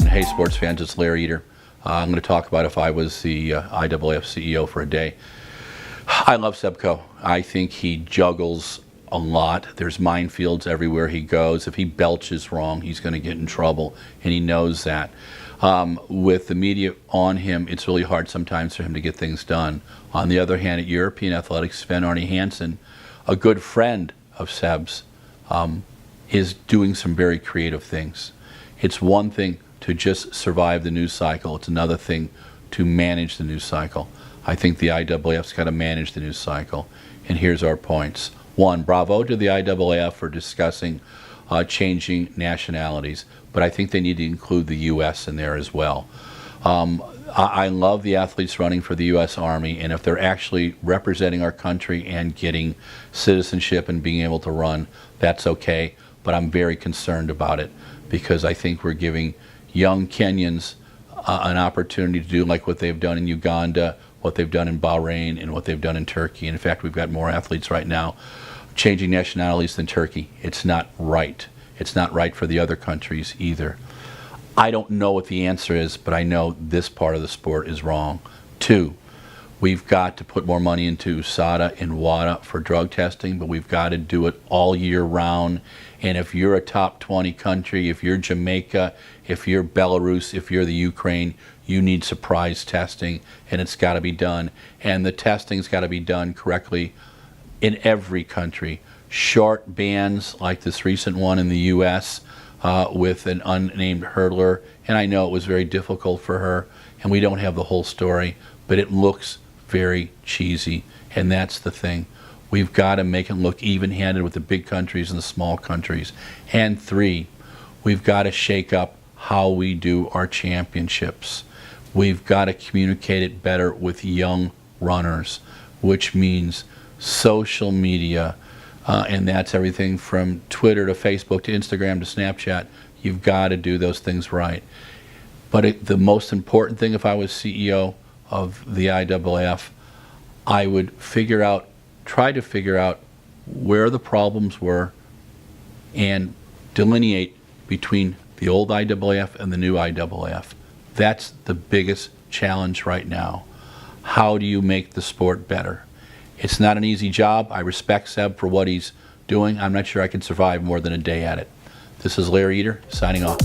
Hey sports fans, it's Larry Eater. I'm going to talk about if I was the IAAF CEO for a day. I love Sebco. I think he juggles a lot. There's minefields everywhere he goes. If he belches wrong, he's going to get in trouble, and he knows that. With the media on him, it's really hard sometimes for him to get things done. On the other hand, at European Athletics, Sven-Arne Hansen, a good friend of Seb's, is doing some very creative things. It's one thing to just survive the news cycle. It's another thing to manage the news cycle. I think the IAAF's got to manage the news cycle. And here's our points. One, bravo to the IAAF for discussing changing nationalities, but I think they need to include the U.S. in there as well. I love the athletes running for the U.S. Army, and if they're actually representing our country and getting citizenship and being able to run, that's okay, but I'm very concerned about it because I think we're giving young Kenyans an opportunity to do like what they've done in Uganda, what they've done in Bahrain, and what they've done in Turkey. And in fact, we've got more athletes right now changing nationalities than Turkey. It's not right. It's not right for the other countries either. I don't know what the answer is, but I know this part of the sport is wrong. Two, we've got to put more money into USADA and WADA for drug testing, but we've got to do it all year round. And if you're a top 20 country, if you're Jamaica, if you're Belarus, if you're the Ukraine, you need surprise testing, and it's got to be done. And the testing's got to be done correctly in every country. Short bans like this recent one in the U.S. With an unnamed hurdler, and I know it was very difficult for her, and we don't have the whole story, but it looks very cheesy, and that's the thing. We've got to make it look even-handed with the big countries and the small countries. And three, we've got to shake up how we do our championships. We've got to communicate it better with young runners, which means social media, and that's everything from Twitter to Facebook to Instagram to Snapchat. You've got to do those things right. But the most important thing, if I was CEO of the IAAF, I would try to figure out where the problems were and delineate between the old IAAF and the new IAAF. That's the biggest challenge right now. How do you make the sport better? It's not an easy job. I respect Seb for what he's doing. I'm not sure I can survive more than a day at it. This is Larry Eater, signing off.